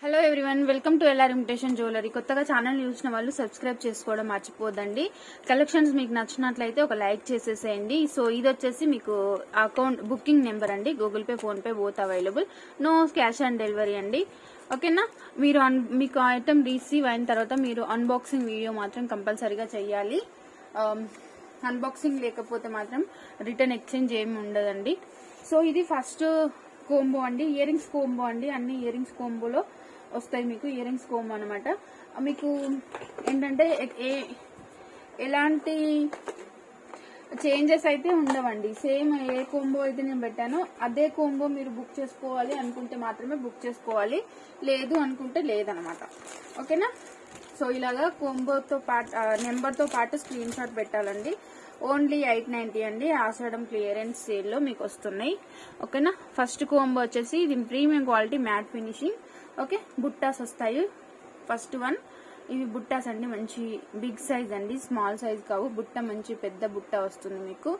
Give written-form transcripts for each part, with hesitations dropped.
Hello everyone, welcome to LR imitation jewellery. కొత్తగా channel చూసిన వాళ్ళు సబ్స్క్రైబ్ చేసుకోవడం మర్చిపోదండి. కలెక్షన్స్ మీకు నచ్చినట్లయితే ఒక లైక్ చేసేసేయండి. సో ఇది వచ్చేసి మీకు అకౌంట్ బుకింగ్ నెంబర్ అండి. Google Pay, PhonePe both available. No cash on delivery అండి. ఓకేనా? మీరు మీకు ఐటమ్ రిసీవ్ అయిన తర్వాత మీరు అన్బాక్సింగ్ వీడియో మాత్రం కంపల్సరీగా చెయ్యాలి. అన్బాక్సింగ్ లేకపోతే మాత్రం రిటర్న్ ఎక్స్చేంజ్ ఏమి ఉండదండి. సో ఇది ఫస్ట్ కోంబో అండి, ఇయర్ రింగ్స్ కోంబో అండి. అన్ని ఇయర్ రింగ్స్ కోంబోలో వస్తాయి మీకు. ఇయర్ రింగ్స్ కోంబో అనమాట. మీకు ఏంటంటే ఎలాంటి చేంజెస్ అయితే ఉండవండి. సేమ్ ఏ కోంబో అయితే నేను పెట్టానో అదే కోంబో మీరు బుక్ చేసుకోవాలి అనుకుంటే మాత్రమే బుక్ చేసుకోవాలి, లేదు అనుకుంటే లేదనమాట. ఓకేనా? సో ఇలాగా కోంబోతో పాటు నెంబర్తో పాటు స్క్రీన్ షాట్ పెట్టాలండి. ఓన్లీ 890 అండి. ఆషాఢం క్లియరెన్స్ సేల్ లో మీకు వస్తున్నాయి. ఓకేనా? ఫస్ట్ కోంబో వచ్చేసి ఇది premium quality matte finishing. Okay, బుట్టాస్ వస్తాయి. ఫస్ట్ వన్ ఇవి బుట్టాస్ అండి, మంచి బిగ్ సైజ్ అండి, స్మాల్ సైజ్ కావు. బుట్ట మంచి పెద్ద బుట్ట వస్తుంది మీకు.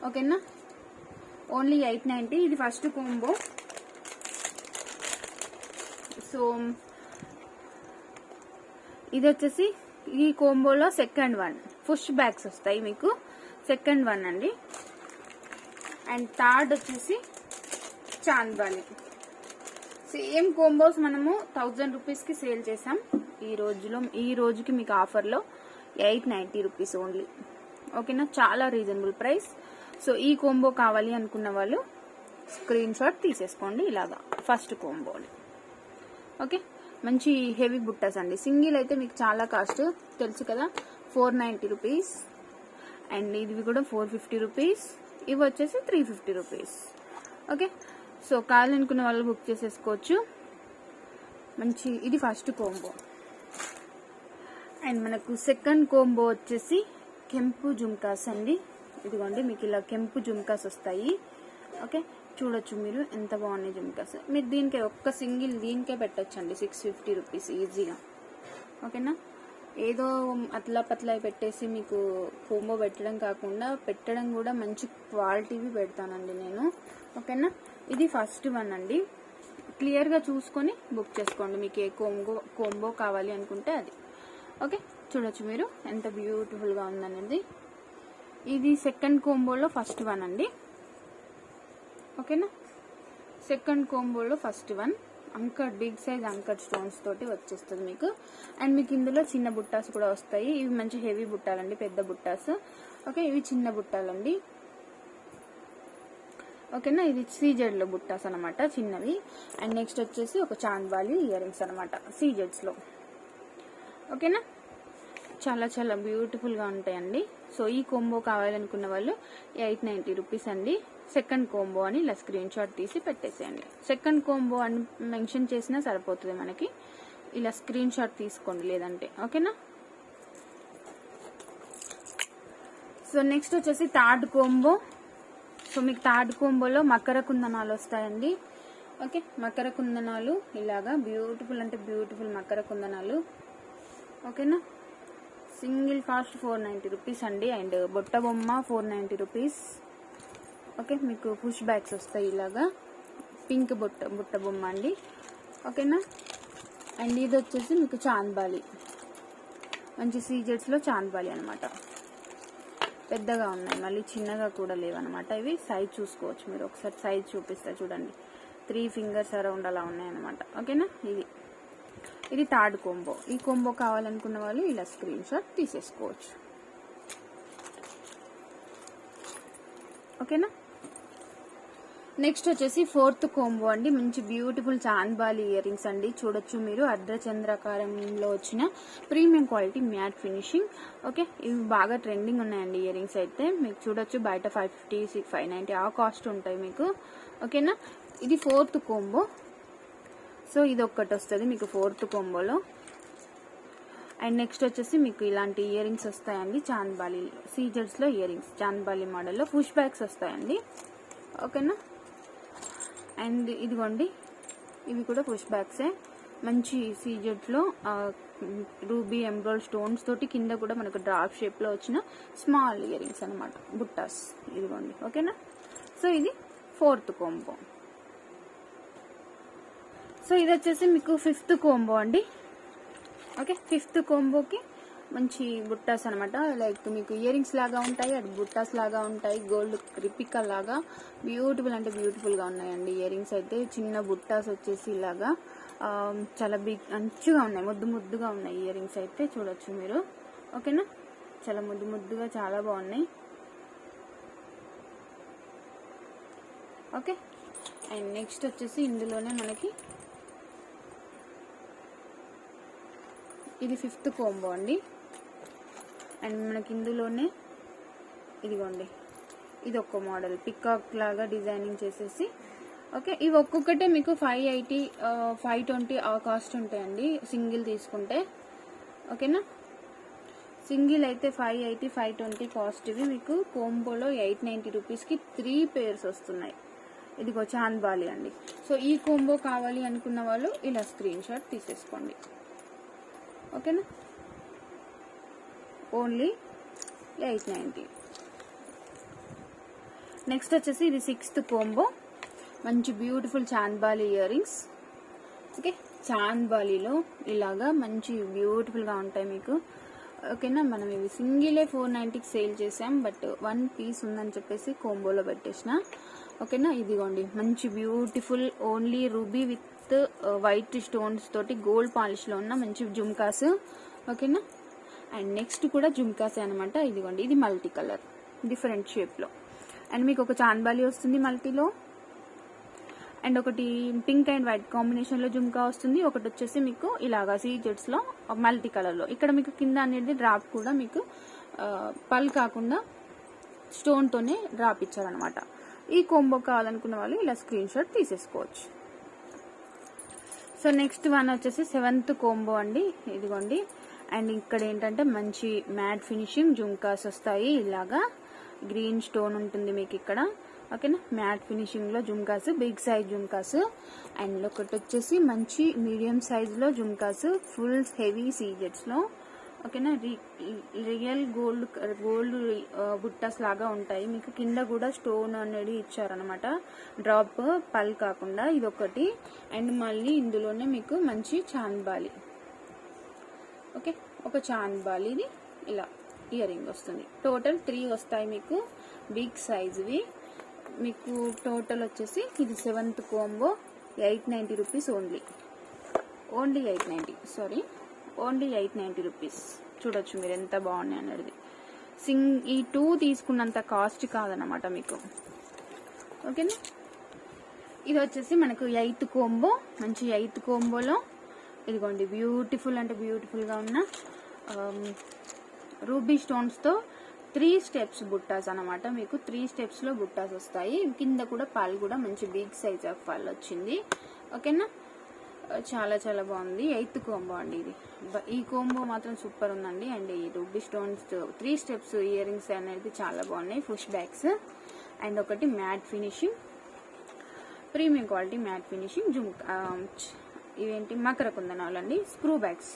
ఓకేనా? ఓన్లీ 890. ఇది ఫస్ట్ కోంబో. సో ఇది వచ్చేసి ఈ కోంబోలో సెకండ్ వన్. పుష్ బ్యాగ్స్ వస్తాయి మీకు. సెకండ్ వన్ అండి. అండ్ థర్డ్ వచ్చేసి చాంద్బాలి. సేమ్ కోంబోస్ మనము 1000 రూపీస్ కి సేల్ చేసాం. ఈ రోజుకి మీకు ఆఫర్ లో 890 రూపీస్ ఓన్లీ. ఓకేనా? చాలా రీజనబుల్ ప్రైస్. సో ఈ కోంబో కావాలి అనుకున్న వాళ్ళు స్క్రీన్ షాట్ తీసేసుకోండి. ఇలాగా ఫస్ట్ కోంబో. ఓకే, మంచి హెవీ బుట్టాస్ అండి. సింగిల్ అయితే మీకు చాలా కాస్ట్ తెలుసు కదా, 490 రూపీస్. అండ్ ఇవి కూడా 450 రూపీస్. ఇవి వచ్చేసి 350 రూపీస్. ఓకే, సో కావాలనుకున్న వాళ్ళు బుక్ చేసేసుకోవచ్చు. మంచి ఇది ఫస్ట్ కోంబో. అండ్ మనకు సెకండ్ కోంబో వచ్చేసి కెంపు జుమ్కాస్ అండి. ఇదిగోండి, మీకు ఇలా కెంపు జుమ్కాస్ వస్తాయి. ఓకే, చూడొచ్చు మీరు ఎంత బాగున్నాయి జుమ్కాస్. మీరు దీనికే ఒక్క సింగిల్ దీనికే పెట్టొచ్చండి 650 రూపీస్ ఈజీగా. ఓకేనా? ఏదో అట్లా పట్లా పెట్టేసి మీకు కోంబో పెట్టడం కాకుండా పెట్టడం కూడా మంచి క్వాలిటీవి పెడతానండి నేను. ఓకేనా? ఇది ఫస్ట్ వన్ అండి. క్లియర్ గా చూసుకొని బుక్ చేసుకోండి మీకు ఏ కోంబో కావాలి అనుకుంటే అది. ఓకే, చూడొచ్చు మీరు ఎంత బ్యూటిఫుల్ గా ఉందనేది. ఇది సెకండ్ కోంబోలో ఫస్ట్ వన్ అండి. ఓకేనా? సెకండ్ కోంబోలో ఫస్ట్ వన్ అంకర్, బిగ్ సైజ్ అంకర్ స్టోన్స్ తోటి వచ్చేస్తుంది మీకు. అండ్ మీకు ఇందులో చిన్న బుట్టాస్ కూడా వస్తాయి. ఇవి మంచి హెవీ బుట్టాలండి, పెద్ద బుట్టాస్. ఓకే, ఇవి చిన్న బుట్టాలండి. ఓకేనా? ఇది సీజెడ్ లో బుట్టాస్ అనమాట, చిన్నవి. అండ్ నెక్స్ట్ వచ్చేసి ఒక చాంద్బాలి ఇయర్ రింగ్స్ అనమాట సీజెడ్స్ లో. ఓకేనా? చాలా చాలా బ్యూటిఫుల్ గా ఉంటాయండి. సో ఈ కోంబో కావాలనుకున్న వాళ్ళు 890 రూపీస్ అండి. సెకండ్ కోంబో అని ఇలా స్క్రీన్ షాట్ తీసి పెట్టేసేయండి. సెకండ్ కోంబో అని మెన్షన్ చేసినా సరిపోతుంది మనకి. ఇలా స్క్రీన్ షాట్ తీసుకోండి లేదంటే. ఓకేనా? సో నెక్స్ట్ వచ్చేసి థర్డ్ కోంబో. సో మీకు థర్డ్ కోంబోలో మకర కుందనాలు వస్తాయండి. ఓకే, మకర కుందనాలు ఇలాగా బ్యూటిఫుల్ అంటే బ్యూటిఫుల్ మకర కుందనాలు. ఓకేనా? సింగిల్ కాస్ట్ 490 రూపీస్ అండి. అండ్ బొట్ట బొమ్మ 490 రూపీస్. ఓకే, మీకు పుష్ బ్యాగ్స్ వస్తాయి ఇలాగా. పింక్ బుట్ట బొమ్మ అండి. ఓకేనా? అండ్ ఇది వచ్చేసి మీకు చాంద్బాలి, మంచి సీజెడ్స్ లో చాంద్బాలి అనమాట. పెద్దగా ఉన్నాయి, మళ్ళీ చిన్నగా కూడా లేవన్నమాట. ఇవి సైజ్ చూసుకోవచ్చు మీరు. ఒకసారి సైజ్ చూపిస్తా చూడండి. 3 ఫింగర్స్ అరౌండ్ అలా ఉన్నాయి అనమాట. ఓకేనా? ఇది థర్డ్ కోంబో. ఈ కోంబో కావాలనుకున్న వాళ్ళు ఇలా స్క్రీన్ షాట్ తీసేసుకోవచ్చు. ఓకేనా? నెక్స్ట్ వచ్చేసి ఫోర్త్ కోంబో అండి. మంచి బ్యూటిఫుల్ చాంద్బాలి ఇయర్ రింగ్స్ అండి. చూడొచ్చు మీరు, అర్ధచంద్రాకారంలో వచ్చిన premium quality matte finishing. Okay, ఇవి బాగా ట్రెండింగ్ ఉన్నాయండి ఇయర్ రింగ్స్ అయితే. మీకు చూడొచ్చు బయట 550, 590 ఆ కాస్ట్ ఉంటాయి మీకు. ఓకేనా? ఇది ఫోర్త్ కోంబో. సో ఇది ఒక్కటి వస్తుంది మీకు ఫోర్త్ కోంబోలో. అండ్ నెక్స్ట్ వచ్చేసి మీకు ఇలాంటి ఇయర్ రింగ్స్ వస్తాయండి చాంద్బాలి సీజెడ్స్ లో. ఇయర్ రింగ్స్ చాంద్బాలి మోడల్లో పుష్ బ్యాగ్స్ వస్తాయండి. ఓకేనా? అండ్ ఇదిగోండి, ఇవి కూడా పుష్ బ్యాగ్సే. మంచి సీజెడ్ లో రూబీ ఎంబ్రాయిడ్ స్టోన్స్ తోటి కింద కూడా మనకు డ్రాప్ షేప్ లో వచ్చిన స్మాల్ ఇయర్ రింగ్స్ అనమాట, బుట్టాస్. ఇదిగోండి. ఓకేనా? సో ఇది ఫోర్త్ కోంబో. సో ఇది వచ్చేసి మీకు 5th కోంబో అండి. ఓకే, 5th కోంబోకి మంచి బుట్టాస్ అనమాట. లైక్ మీకు ఇయర్ రింగ్స్ లాగా ఉంటాయి, అటు బుట్టాస్ లాగా ఉంటాయి, గోల్డ్ రిపికా లాగా బ్యూటిఫుల్ అంటే బ్యూటిఫుల్గా ఉన్నాయండి. ఇయర్ రింగ్స్ అయితే చిన్న బుట్టాస్ వచ్చేసి ఇలాగా చాలా మంచిగా ఉన్నాయి, ముద్దుగా ఉన్నాయి ఇయర్ రింగ్స్ అయితే చూడొచ్చు మీరు. ఓకేనా, చాలా ముద్దుగా చాలా బాగున్నాయి. ఓకే, అండ్ నెక్స్ట్ వచ్చేసి ఇందులోనే మనకి ఇది 5th కోంబో అండి. అండ్ మనకి ఇందులోనే ఇదిగోండి, ఇది ఒక్క మోడల్ పికాక్ లాగా డిజైనింగ్ చేసేసి. ఓకే, ఇవి ఒక్కొక్కటే మీకు 580 520 ఆ కాస్ట్ ఉంటాయండి సింగిల్ తీసుకుంటే. ఓకేనా, సింగిల్ అయితే 580 520 కాస్ట్. ఇవి మీకు కోంబోలో 890 రూపీస్కి 3 పేర్స్ వస్తున్నాయి. ఇదిగో చాంద్బాలి అండి. సో ఈ కోంబో కావాలి అనుకున్న వాళ్ళు ఇలా స్క్రీన్ షాట్ తీసేసుకోండి. ఓకేనా, ఓన్లీ 890. నెక్స్ట్ వచ్చేసి ఇది 6th కోంబో, మంచి beautiful chandbali earrings. Okay, చాంద్బాలిలో ఇలాగా మంచి బ్యూటిఫుల్గా ఉంటాయి మీకు. ఓకేనా, మనం ఇవి సింగిలే 490కి సేల్ చేసాం, బట్ 1 పీస్ ఉందని చెప్పేసి కోంబోలో పెట్టేసిన. ఓకేనా, ఇదిగోండి మంచి beautiful only ruby with white stones తోటి గోల్డ్ పాలిష్లో ఉన్న మంచి జుమ్కాస్. ఓకేనా, అండ్ నెక్స్ట్ కూడా జుమ్కాసే అనమాట. ఇదిగోండి, ఇది మల్టీ కలర్ డిఫరెంట్ షేప్లో. అండ్ మీకు ఒక చాంద్బాలి వస్తుంది మల్టీలో, అండ్ ఒకటి పింక్ అండ్ వైట్ కాంబినేషన్లో జుమ్కా వస్తుంది. ఒకటి వచ్చేసి మీకు ఇలాగా సీజెట్స్లో మల్టీ కలర్లో. ఇక్కడ మీకు కింద అనేది డ్రాప్ కూడా మీకు పల్ కాకుండా స్టోన్తోనే డ్రాప్ ఇచ్చారనమాట. ఈ కోంబో కావాలనుకున్న వాళ్ళు ఇలా స్క్రీన్ షాట్ తీసేసుకోవచ్చు. సో నెక్స్ట్ వన్ వచ్చేసి 7th కోంబో అండి. ఇదిగోండి, అండ్ ఇక్కడ ఏంటంటే మంచి మ్యాట్ ఫినిషింగ్ జుమ్కాస్ వస్తాయి. ఇలాగా గ్రీన్ స్టోన్ ఉంటుంది మీకు ఇక్కడ. ఓకేనా, మ్యాట్ ఫినిషింగ్ లో jhumkas, big size jhumkas. And ఒకటి వచ్చేసి మంచి మీడియం సైజ్ లో జుమ్కాస్, ఫుల్ హెవీ సీజెట్స్ లో. ఓకేనా, రియల్ గోల్డ్ బుట్టాస్ లాగా ఉంటాయి మీకు. కింద కూడా స్టోన్ అనేది ఇచ్చారనమాట, డ్రాప్ పల్ కాకుండా. ఇది ఒకటి. అండ్ మళ్ళీ ఇందులోనే మీకు మంచి చాంద్బాలి. ఓకే, ఒక చాంద్బాలిది ఇలా ఇయర్ రింగ్ వస్తుంది. టోటల్ 3 వస్తాయి మీకు బిగ్ సైజ్వి. మీకు టోటల్ వచ్చేసి ఇది 7th combo 890 rupees only. 890 rupees. చూడొచ్చు మీరు ఎంత బాగున్నాయి అనేది. ఈ 2 తీసుకున్నంత కాస్ట్ కాదనమాట మీకు. ఓకేనా, ఇది వచ్చేసి మనకు 8th కోంబో. మంచి 8th కోంబోలో ఇదిగోండి బ్యూటిఫుల్ అంటే బ్యూటిఫుల్గా ఉన్న రూబీ స్టోన్స్తో 3 స్టెప్స్ బుట్టాస్ అనమాట. మీకు 3 స్టెప్స్లో బుట్టాస్ వస్తాయి. కింద కూడా పాల్ కూడా మంచి బిగ్ సైజ్ ఆఫ్ పాల్ వచ్చింది. ఓకేనా, చాలా చాలా బాగుంది. 8th కోంబో అండి ఇది. ఈ కోంబో మాత్రం సూపర్ ఉందండి. అండ్ ఈ ruby stones 3 steps ear rings అనేది చాలా బాగున్నాయి. పుష్ బ్యాగ్స్ అండ్ ఒకటి matte finishing, premium quality matte finishing ఇవేంటి మకర కుందనాలు అండి. స్క్రూ బ్యాగ్స్,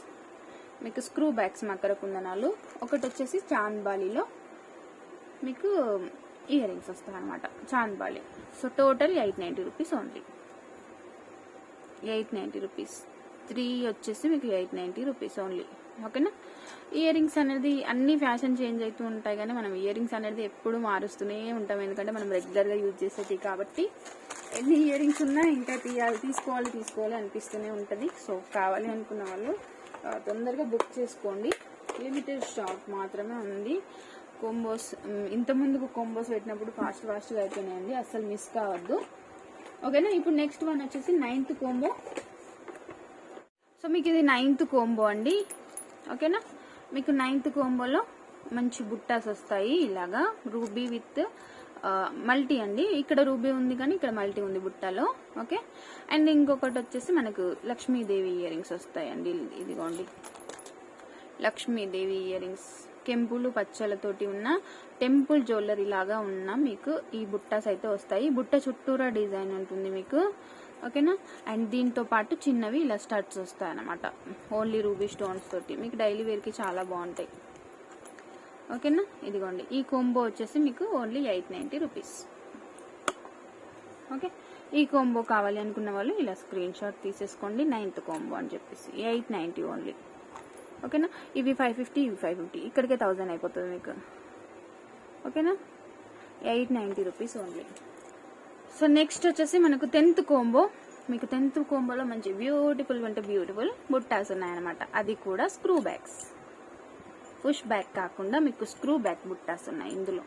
మీకు స్క్రూ బ్యాగ్స్ మకర కుందనాలు. ఒకటి వచ్చేసి చాంద్బాలిలో మీకు ఇయర్ రింగ్స్ వస్తాయి అనమాట, chandbali. So total 890 rupees only. 890 rupees. 3 వచ్చేసి మీకు 890 రూపీస్ ఓన్లీ. ఓకేనా, ఇయర్ రింగ్స్ అనేది అన్ని ఫ్యాషన్ చేంజ్ అవుతూ ఉంటాయి, కానీ మనం ఇయర్ రింగ్స్ అనేది ఎప్పుడు మారుస్తూనే ఉంటాం. ఎందుకంటే మనం రెగ్యులర్గా యూజ్ చేసేది కాబట్టి ఎన్ని ఇయర్ రింగ్స్ ఉన్నా ఇంకా తీసుకోవాలి అనిపిస్తూనే ఉంటుంది. సో కావాలి అనుకున్న వాళ్ళు తొందరగా బుక్ చేసుకోండి. లిమిటెడ్ స్టాక్ మాత్రమే ఉంది. కోంబోస్ ఇంతకుముందుకు కోంబోస్ పెట్టినప్పుడు ఫాస్ట్గా అయిపోయినాయండి, అస్సలు మిస్ కావద్దు. ఓకేనా, ఇప్పుడు నెక్స్ట్ వన్ వచ్చేసి 9th కోంబో. సో మీకు ఇది 9th కోంబో అండి. ఓకేనా, మీకు 9th కోంబోలో మంచి బుట్టాస్ వస్తాయి ఇలాగా రూబీ విత్ మల్టీ అండి. ఇక్కడ రూబీ ఉంది కానీ ఇక్కడ మల్టీ ఉంది బుట్టాలో. ఓకే, అండ్ ఇంకొకటి వచ్చేసి మనకు లక్ష్మీదేవి ఇయర్ రింగ్స్ వస్తాయండి. ఇదిగోండి లక్ష్మీదేవి ఇయర్ రింగ్స్, కెంపులు పచ్చలతోటి ఉన్న టెంపుల్ జ్యువెలరీ లాగా ఉన్న మీకు ఈ బుట్టాస్ అయితే వస్తాయి. బుట్ట చుట్టూరా డిజైన్ ఉంటుంది మీకు. ఓకేనా, అండ్ దీంతో పాటు చిన్నవి ఇలా స్టడ్స్ వస్తాయి అన్నమాట, ఓన్లీ రూబీ స్టోన్స్ తోటి. మీకు డైలీ వేర్కి చాలా బాగుంటాయి. ఓకేనా, ఇదిగోండి ఈ కోంబో వచ్చేసి మీకు ఓన్లీ 890 రూపీస్. ఓకే, ఈ కాంబో కావాలి అనుకున్న వాళ్ళు ఇలా స్క్రీన్ షాట్ తీసేసుకోండి. 9th కాంబో అని చెప్పేసి 890 ఓన్లీ. ఓకేనా, ఇవి 550, ఇవి 550, ఇక్కడికే 1000 అయిపోతుంది మీకు. ఓకేనా, 890 రూపీస్ ఓన్లీ. సో నెక్స్ట్ వచ్చేసి మనకు 10th కాంబో. మీకు 10th కాంబోలో మంచి బ్యూటిఫుల్ అంటే బ్యూటిఫుల్ బుట్టాస్ ఉన్నాయన్నమాట. అది కూడా స్క్రూ బ్యాగ్స్, పుష్ బ్యాగ్ కాకుండా మీకు స్క్రూ బ్యాగ్ బుట్టాస్ ఉన్నాయి ఇందులో.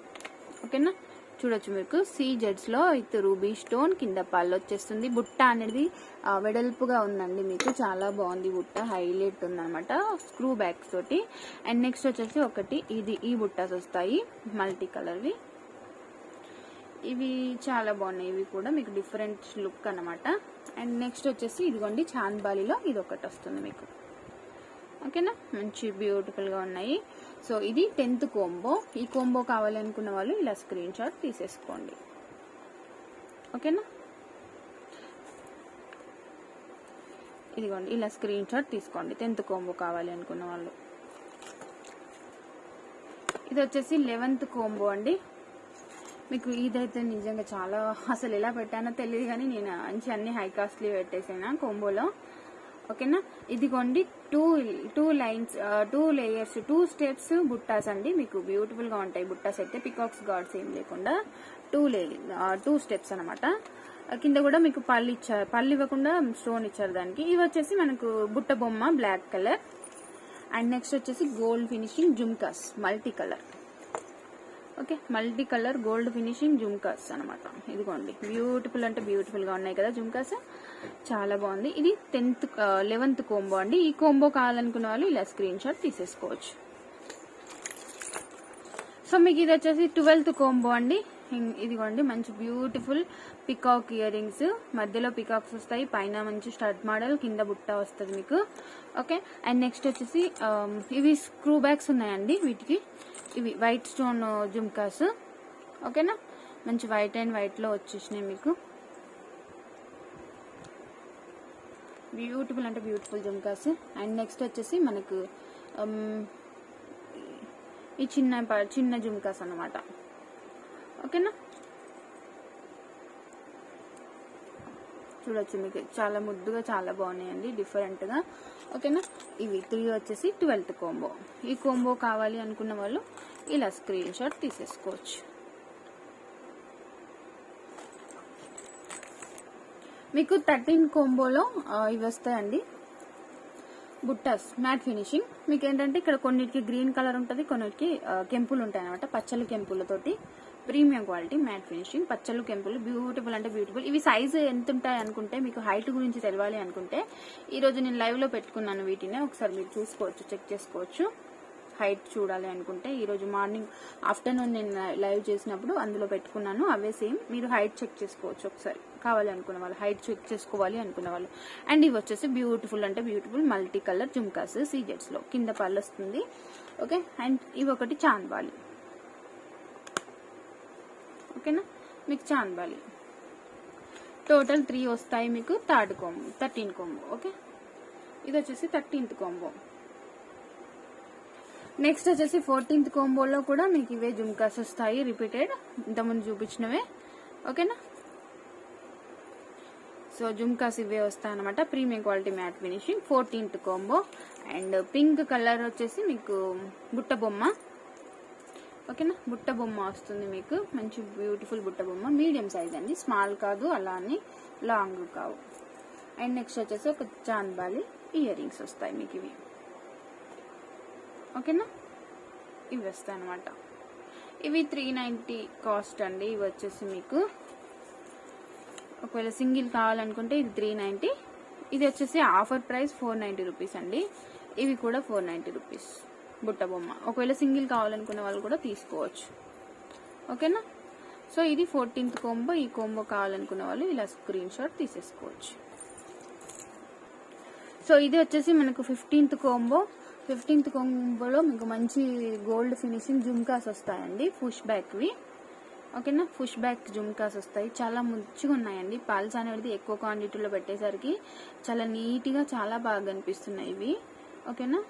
ఓకేనా, చూడొచ్చు మీకు సీజెడ్స్ లో విత్ రూబీ స్టోన్, కింద పళ్ళు వచ్చేస్తుంది. బుట్ట అనేది వెడల్పుగా ఉందండి, మీకు చాలా బాగుంది బుట్ట, హైలైట్ ఉందన్నమాట స్క్రూ బ్యాగ్స్ తోటి. అండ్ నెక్స్ట్ వచ్చేసి ఒకటి ఈ బుట్టాస్ వస్తాయి మల్టీ కలర్వి. ఇవి చాలా బాగున్నాయి, ఇవి కూడా మీకు డిఫరెంట్ లుక్ అన్నమాట. అండ్ నెక్స్ట్ వచ్చేసి ఇదిగోండి చాంద్బాలిలో ఇది ఒకటి వస్తుంది మీకు. ఓకేనా, మంచి బ్యూటిఫుల్ గా ఉన్నాయి. సో ఇది 10th కాంబో. ఈ కాంబో కావాలి అనుకున్న వాళ్ళు ఇలా స్క్రీన్ షాట్ తీసేసుకోండి. ఓకేనా, ఇదిగోండి ఇలా స్క్రీన్ షాట్ తీసుకోండి 10th కాంబో కావాలి అనుకున్న వాళ్ళు. ఇది వచ్చేసి 11th కాంబో అండి. మీకు ఇదైతే నిజంగా చాలా, అసలు ఎలా పెట్టానో తెలియదు కానీ నేను అన్ని హై కాస్ట్లీ పెట్టేసాను కాంబోలో. ఓకేనా, ఇదిగోండి 2 లైన్స్, 2 లేయర్స్, 2 స్టెప్స్ బుట్టాస్ అండి. మీకు బ్యూటిఫుల్ గా ఉంటాయి బుట్టాస్ అయితే, పికాక్స్ గార్డ్స్ ఏం లేకుండా 2 స్టెప్స్ అనమాట. కింద కూడా మీకు పళ్ళు ఇచ్చారు, పళ్ళు ఇవ్వకుండా స్టోన్ ఇచ్చారు దానికి. ఇవి వచ్చేసి మనకు బుట్ట బొమ్మ బ్లాక్ కలర్. అండ్ నెక్స్ట్ వచ్చేసి gold finishing jhumkas multi colour. Okay, multi colour gold finishing jhumkas అనమాట. ఇదిగోండి బ్యూటిఫుల్ అంటే బ్యూటిఫుల్ గా ఉన్నాయి కదా జుమ్కాస్, చాలా బాగుంది. ఇది 11th కాంబో అండి. ఈ కాంబో కావాలనుకున్న వాళ్ళు ఇలా స్క్రీన్ షాట్ తీసేసుకోవచ్చు. సో మీకు ఇది వచ్చేసి 12th కాంబో అండి. ఇదిగోండి మంచి బ్యూటిఫుల్ పికాక్ ఇయర్ రింగ్స్, మధ్యలో పికాక్స్ వస్తాయి, పైన మంచి స్టడ్ మోడల్, కింద బుట్ట వస్తుంది మీకు. ఓకే, అండ్ నెక్స్ట్ వచ్చేసి ఇవి స్క్రూ బ్యాగ్స్ ఉన్నాయండి వీటికి. ఇవి వైట్ స్టోన్ జుమ్కాస్. ఓకేనా, మంచి వైట్ అండ్ వైట్ లో వచ్చేసినాయి మీకు. బ్యూటిఫుల్ అంటే బ్యూటిఫుల్ జుమ్కాస్. అండ్ నెక్స్ట్ వచ్చేసి మనకు ఈ చిన్న జుమ్కాస్ అన్నమాట. ఓకేనా, చూడొచ్చు మీకు చాలా ముద్దుగా చాలా బాగున్నాయండి డిఫరెంట్ గా. ఓకేనా, ఇవి 3 వచ్చేసి 12th కాంబో. ఈ కాంబో కావాలి అనుకున్న వాళ్ళు ఇలా స్క్రీన్ షాట్ తీసేసుకోవచ్చు. మీకు 13 కాంబోలో ఇవి వస్తాయండి బుట్టాస్ మ్యాట్ ఫినిషింగ్. మీకు ఏంటంటే ఇక్కడ కొన్నిటికి గ్రీన్ కలర్ ఉంటుంది, కొన్నిటికి కెంపులు ఉంటాయి అనమాట, పచ్చలు కెంపులతోటి. ప్రీమియం క్వాలిటీ మ్యాట్ ఫినిషింగ్, పచ్చలు కెంపులు, బ్యూటిఫుల్ అంటే బ్యూటిఫుల్. ఇవి సైజు ఎంత ఉంటాయి అనుకుంటే, మీకు హైట్ గురించి తెలవాలి అనుకుంటే, ఈ రోజు నేను లైవ్ లో పెట్టుకున్నాను వీటిని, ఒకసారి మీరు చూసుకోవచ్చు, చెక్ చేసుకోవచ్చు. హైట్ చూడాలి అనుకుంటే ఈ రోజు మార్నింగ్ ఆఫ్టర్నూన్ నేను లైవ్ చేసినప్పుడు అందులో పెట్టుకున్నాను, అవే సేమ్. మీరు హైట్ చెక్ చేసుకోవచ్చు ఒకసారి కావాలి అనుకున్న వాళ్ళు, హైట్ చెక్ చేసుకోవాలి అనుకున్న వాళ్ళు. అండ్ ఇవి వచ్చేసి బ్యూటిఫుల్ అంటే బ్యూటిఫుల్ మల్టీ కలర్ జుమ్కాస్ సీజెట్స్ లో, కింద పళ్ళు వస్తుంది. ఓకే, అండ్ ఇవి ఒకటి చాంద్బాలి. ఓకేనా, మీకు చాంద్బాలి టోటల్ 3 వస్తాయి మీకు. 13 కాంబో. ఓకే, ఇది వచ్చేసి 13th కాంబో. నెక్స్ట్ వచ్చేసి 14th కాంబోలో కూడా మీకు ఇవే జుమ్కాస్ వస్తాయి, రిపీటెడ్ ఇంతకుముందు చూపించినవే. ఓకేనా, సో జుమ్కాస్ ఇవే వస్తాయి అనమాట, premium quality matte finishing. 14th combo. And pink colour వచ్చేసి మీకు బుట్ట బొమ్మ. ఓకేనా, బుట్ట బొమ్మ వస్తుంది మీకు, మంచి బ్యూటిఫుల్ బుట్ట బొమ్మ, మీడియం సైజ్ అండి, స్మాల్ కాదు అలా అని లాంగ్ కావు. అండ్ నెక్స్ట్ వచ్చేసి ఒక చాంద్బాలి ఇయర్ రింగ్స్ వస్తాయి మీకు ఇవి. ఓకేనా, ఇవి వస్తాయి అనమాట. ఇవి 390 కాస్ట్ అండి. ఇవి వచ్చేసి మీకు ఒకవేళ సింగిల్ కావాలనుకుంటే ఇది 390, ఇది వచ్చేసి ఆఫర్ ప్రైస్ 490 రూపీస్ అండి. ఇవి కూడా 490 రూపీస్ బుట్ట బొమ్మ. ఒకవేళ సింగిల్ కావాలనుకునే వాళ్ళు కూడా తీసుకోవచ్చు. ఓకేనా, సో ఇది 14th కాంబో. ఈ కాంబో కావాలనుకునే వాళ్ళు ఇలా స్క్రీన్ షాట్ తీసేసుకోవచ్చు. సో ఇది వచ్చేసి మనకు 15th కాంబో. 15th కాంబోలో మీకు మంచి గోల్డ్ ఫినిషింగ్ జుమ్కాస్ వస్తాయండి, పుష్ బ్యాక్వి. ఓకేనా, పుష్ బ్యాక్ జుమ్కాస్ వస్తాయి, చాలా మంచిగా ఉన్నాయండి. పాల్స్ అనేది ఎక్కువ క్వాంటిటీలో పెట్టేసరికి చాలా నీట్గా చాలా బాగా అనిపిస్తున్నాయి ఇవి. ఓకేనా,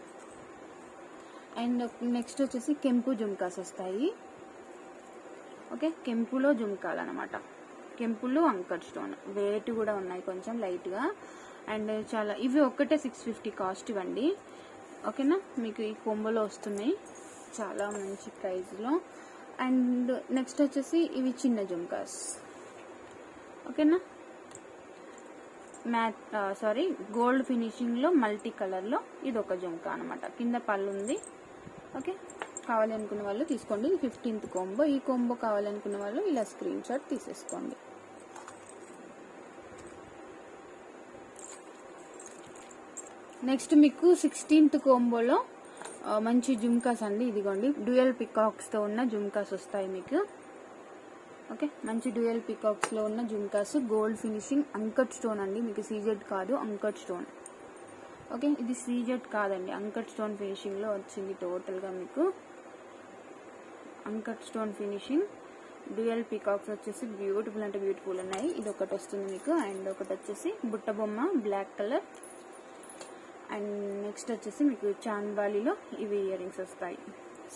అండ్ నెక్స్ట్ వచ్చేసి కెంపు జుమ్కాస్ వస్తాయి. ఓకే, కెంపులో జుమ్కాలు అనమాట. కెంపులు అంకట్ స్టోన్ వెయిట్ కూడా ఉన్నాయి కొంచెం లైట్గా. అండ్ చాలా ఇవి ఒక్కటే 650 కాస్ట్ ఇవ్వండి. ఓకేనా, మీకు ఈ కొంబోలో వస్తున్నాయి చాలా మంచి ప్రైస్లో. అండ్ నెక్స్ట్ వచ్చేసి ఇవి చిన్న జుమ్కాస్. ఓకేనా, గోల్డ్ ఫినిషింగ్ లో మల్టీ కలర్ లో ఇది ఒక జుమ్కా అనమాట. కింద పళ్ళు ఉంది. ఓకే, కావాలి అనుకున్న వాళ్ళు తీసుకోండి. ఇది 15th కాంబో. ఈ కాంబో కావాలనుకున్న వాళ్ళు ఇలా స్క్రీన్ షాట్ తీసేసుకోండి. నెక్స్ట్ మీకు 16th కాంబోలో మంచి జుమ్కాస్ అండి. ఇదిగోండి, డ్యూయల్ పికాక్స్ తో ఉన్న జుమ్కాస్ వస్తాయి మీకు. ఓకే, మంచి డ్యూయల్ పికాక్స్ లో ఉన్న jhumkas, gold finishing, uncut stone అండి. మీకు సీజెడ్ కాదు, అంకట్ స్టోన్. ఓకే, ఇది సీజెడ్ కాదండి, అంకట్ స్టోన్ ఫినిషింగ్ లో వచ్చింది. టోటల్ గా మీకు uncut stone finishing, dual peacocks వచ్చేసి బ్యూటిఫుల్ అంటే బ్యూటిఫుల్ ఉన్నాయి. ఇది ఒకటి వస్తుంది మీకు. అండ్ ఒకటి వచ్చేసి బుట్ట బొమ్మ బ్లాక్ కలర్. అండ్ నెక్స్ట్ వచ్చేసి మీకు చాంద్బాలిలో ఇవి ఇయర్ రింగ్స్ వస్తాయి.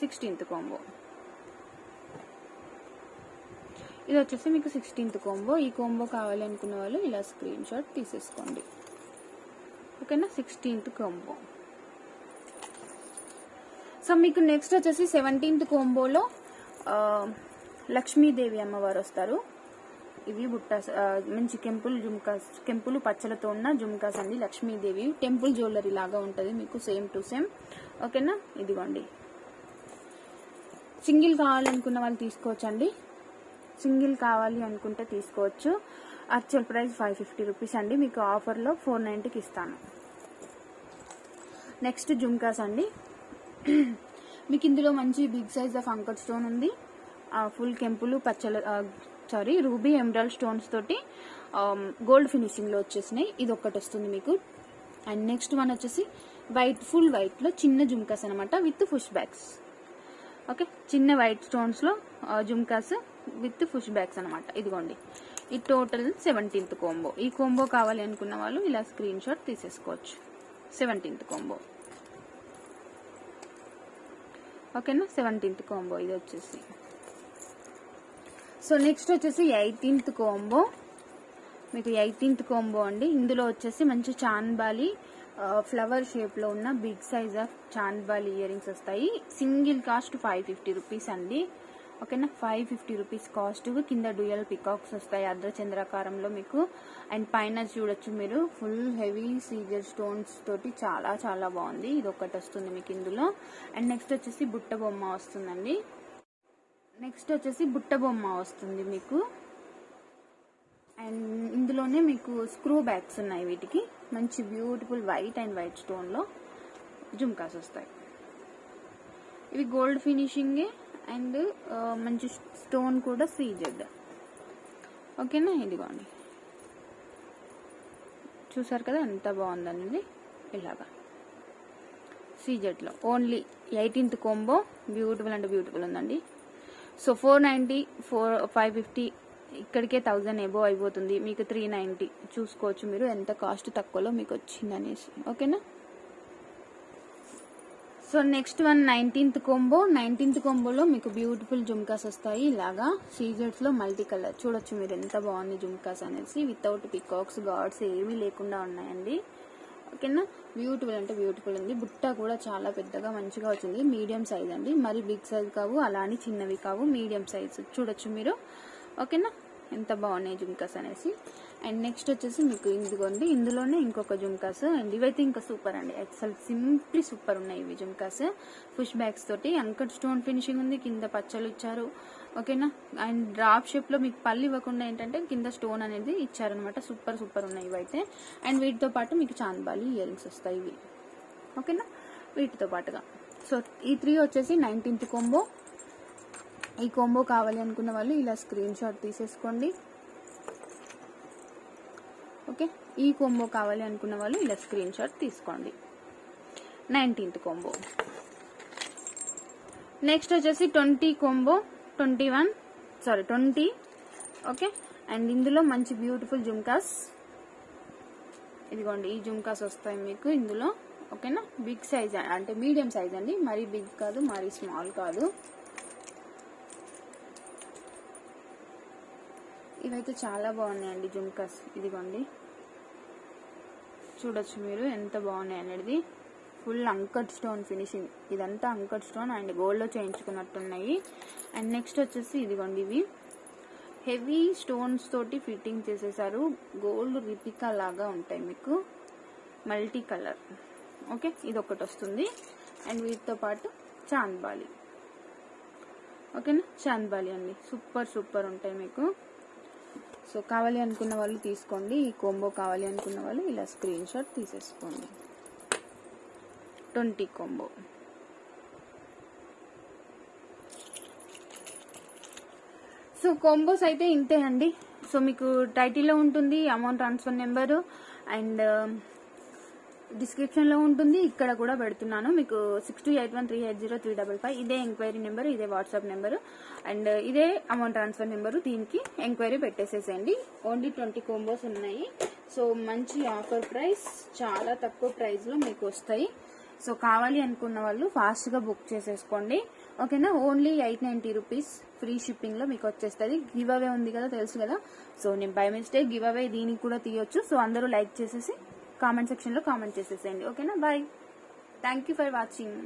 16th combo. ఇది వచ్చేసి మీకు 16th కాంబో. ఈ కాంబో కావాలి అనుకున్న వాళ్ళు ఇలా స్క్రీన్ షాట్ తీసేసుకోండి. ఓకేనా, 16th కాంబో. సో మీకు నెక్స్ట్ వచ్చేసి 17th కాంబోలో లక్ష్మీదేవి అమ్మవారు వస్తారు. ఇవి మంచి కెంపుల్ జుమ్కాస్, కెంపులు పచ్చలతో ఉన్న జుమ్కాస్ అండి. లక్ష్మీదేవి టెంపుల్ జ్యువెలరీ లాగా ఉంటుంది మీకు, సేమ్ టు సేమ్. ఓకేనా, ఇదిగోండి. సింగిల్ కావాలనుకున్న వాళ్ళు తీసుకోవచ్చండి. సింగిల్ కావాలి అనుకుంటే తీసుకోవచ్చు. యాక్చువల్ ప్రైస్ 550 రూపీస్ అండి. మీకు ఆఫర్లో 490కి ఇస్తాను. నెక్స్ట్ జుమ్కాస్ అండి. మీకు ఇందులో మంచి big size of uncut stone ఉంది. ఫుల్ కెంపులు రూబీ ఎమరాల్డ్ స్టోన్స్ తోటి గోల్డ్ ఫినిషింగ్ లో వచ్చేసినాయి. ఇది ఒక్కటి వస్తుంది మీకు. అండ్ నెక్స్ట్ వన్ వచ్చేసి ఫుల్ వైట్ లో చిన్న జుమ్కాస్ అనమాట, విత్ పుష్ బ్యాగ్స్. ఓకే, చిన్న వైట్ స్టోన్స్ లో జుమ్కాస్ విత్ పుష్ బ్యాగ్స్ అనమాట. ఇదిగోండి, ఈ టోటల్ 17th కాంబో. ఈ కాంబో కావాలి అనుకున్న వాళ్ళు ఇలా స్క్రీన్ షాట్ తీసేసుకోవచ్చు. 17th combo. ఓకేనా, 17th కాంబో ఇది వచ్చేసి. సో నెక్స్ట్ వచ్చేసి 18th కాంబో. మీకు 18th కాంబో అండి. ఇందులో వచ్చేసి మంచి చాంద్బాలి ఫ్లవర్ షేప్ లో ఉన్న big size of chandbali earrings వస్తాయి. సింగిల్ కాస్ట్ 550 రూపీస్ అండి. ఓకేనా, 550 రూపీస్ కాస్ట్. కింద డ్యూయల్ పికాక్స్ వస్తాయి అర్ధచంద్రాకారంలో మీకు. అండ్ పైన చూడొచ్చు మీరు ఫుల్ హెవీ సీజర్ స్టోన్స్ తోటి చాలా చాలా బాగుంది. ఇది ఒకటి వస్తుంది మీకు ఇందులో. అండ్ నెక్స్ట్ వచ్చేసి బుట్ట బొమ్మ వస్తుందండి. నెక్స్ట్ వచ్చేసి బుట్ట బొమ్మ వస్తుంది మీకు. అండ్ ఇందులోనే మీకు స్క్రూ బ్యాగ్స్ ఉన్నాయి. వీటికి మంచి beautiful white and white stone లో జుమ్కాస్ వస్తాయి. ఇవి గోల్డ్ ఫినిషింగ్ అండ్ మంచి స్టోన్ కూడా సీజెడ్. ఓకేనా, ఇదిగోండి, చూసారు కదా ఎంత బాగుందనేది. ఇలాగా సీజెడ్ లో ఓన్లీ 18th కాంబో. బ్యూటిఫుల్ అంటే బ్యూటిఫుల్ ఉందండి. సో 490, 550, ఇక్కడికే 1000 ఎబో అయిపోతుంది మీకు. 390 చూసుకోవచ్చు మీరు ఎంత కాస్ట్ తక్కువలో మీకు వచ్చింది అనేసి. ఓకేనా, so next one 19th combo. 19th కాంబోలో మీకు బ్యూటిఫుల్ జుమ్కాస్ వస్తాయి. ఇలాగా సీజెడ్స్ లో మల్టీ కలర్. చూడొచ్చు మీరు ఎంత బాగుంది జుమ్కాస్ అనేసి. వితౌట్ పికాక్స్ గాడ్స్ ఏమీ లేకుండా ఉన్నాయండి. ఓకేనా, బ్యూటిఫుల్ అంటే బ్యూటిఫుల్ ఉంది. బుట్ట కూడా చాలా పెద్దగా మంచిగా వచ్చింది. మీడియం సైజ్ అండి, మరి బిగ్ సైజ్ కావు, అలా అని చిన్నవి కావు, మీడియం సైజ్. చూడొచ్చు మీరు. ఓకేనా, ఎంత బాగున్నాయి జుమ్కాస్ అనేసి. అండ్ నెక్స్ట్ వచ్చేసి మీకు ఇదిగోండి, ఇందులోనే ఇంకొక జుమ్కాస్. అండ్ ఇవైతే ఇంకా సూపర్ అండి, అసలు సింప్లీ సూపర్ ఉన్నాయి ఇవి జుమ్కాస్. పుష్ బ్యాగ్స్ తోటి అంకట్ స్టోన్ ఫినిషింగ్ ఉంది. కింద పచ్చలు ఇచ్చారు. ఓకేనా, అండ్ డ్రాప్ షేప్ లో మీకు పళ్ళు ఇవ్వకుండా ఏంటంటే కింద స్టోన్ అనేది ఇచ్చారనమాట. సూపర్ సూపర్ ఉన్నాయి ఇవైతే. అండ్ వీటితో పాటు మీకు చాంద్బాలి ఇయర్ రింగ్స్ వస్తాయి ఇవి. ఓకేనా, వీటితో పాటుగా. సో ఈ 3 వచ్చేసి 19th కాంబో. ఈ కాంబో కావాలి అనుకున్న వాళ్ళు ఇలా స్క్రీన్ షాట్ తీసేసుకోండి. ఓకే, ఈ కాంబో కావాలి అనుకున్న వాళ్ళు ఇలా స్క్రీన్ షాట్ తీసుకోండి. 19th combo. నెక్స్ట్ వచ్చేసి 20 కాంబో. 20. ఓకే, అండ్ ఇందులో మంచి బ్యూటిఫుల్ జుమ్కాస్. ఇదిగోండి, ఈ జుమ్కాస్ వస్తాయి మీకు ఇందులో. ఓకేనా, బిగ్ సైజ్ అంటే మీడియం సైజ్ అండి, మరీ బిగ్ కాదు, మరీ స్మాల్ కాదు. ఇవైతే చాలా బాగున్నాయండి జుమ్కాస్. ఇదిగోండి చూడొచ్చు మీరు ఎంత బాగున్నాయి అనేది. ఫుల్ అంకట్ స్టోన్ ఫినిషింగ్, ఇదంతా అంకట్ స్టోన్ అండ్ గోల్డ్లో చేయించుకున్నట్టున్నాయి. అండ్ నెక్స్ట్ వచ్చేసి ఇదిగోండి ఇవి హెవీ స్టోన్స్ తోటి ఫిట్టింగ్ చేసేసారు. గోల్డ్ రిపికా లాగా ఉంటాయి మీకు, మల్టీ కలర్. ఓకే, ఇది ఒకటి వస్తుంది. అండ్ వీటితో పాటు చాంద్బాలి. ఓకేనా, చాంద్బాలి అండి సూపర్ సూపర్ ఉంటాయి మీకు. సో కావాలి అనుకున్న వాళ్ళు తీసుకోండి. ఈ కోంబో కావాలి అనుకున్న వాళ్ళు ఇలా స్క్రీన్ షాట్ తీసేసుకోండి. 20 కోంబో. సో కోంబోస్ అయితే ఇంతే అండి. సో మీకు టైటిల్లో ఉంటుంది అమౌంట్ ట్రాన్స్ఫర్ నెంబరు అండ్ డిస్క్రిప్షన్లో ఉంటుంది, ఇక్కడ కూడా పెడుతున్నాను మీకు. 6281380355 ఇదే ఎంక్వైరీ నెంబర్, ఇదే వాట్సాప్ నెంబరు అండ్ ఇదే అమౌంట్ ట్రాన్స్ఫర్ నెంబరు. దీనికి ఎంక్వైరీ పెట్టేసేసేయండి. ఓన్లీ 20 కోంబోస్ ఉన్నాయి. సో మంచి ఆఫర్ ప్రైస్, చాలా తక్కువ ప్రైస్లో మీకు వస్తాయి. సో కావాలి అనుకున్న వాళ్ళు ఫాస్ట్గా బుక్ చేసేసుకోండి. ఓకేనా, ఓన్లీ 890 రూపీస్ ఫ్రీ షిప్పింగ్లో మీకు వచ్చేస్తుంది. గివ్ అవే ఉంది కదా, తెలుసు కదా. సో నేను బై మిస్టేక్ గివ్ అవే దీనికి కూడా తీయొచ్చు. సో అందరూ లైక్ చేసేసి కామెంట్ సెక్షన్లో కామెంట్ చేసేసేయండి. ఓకేనా, bye. Thank you for watching.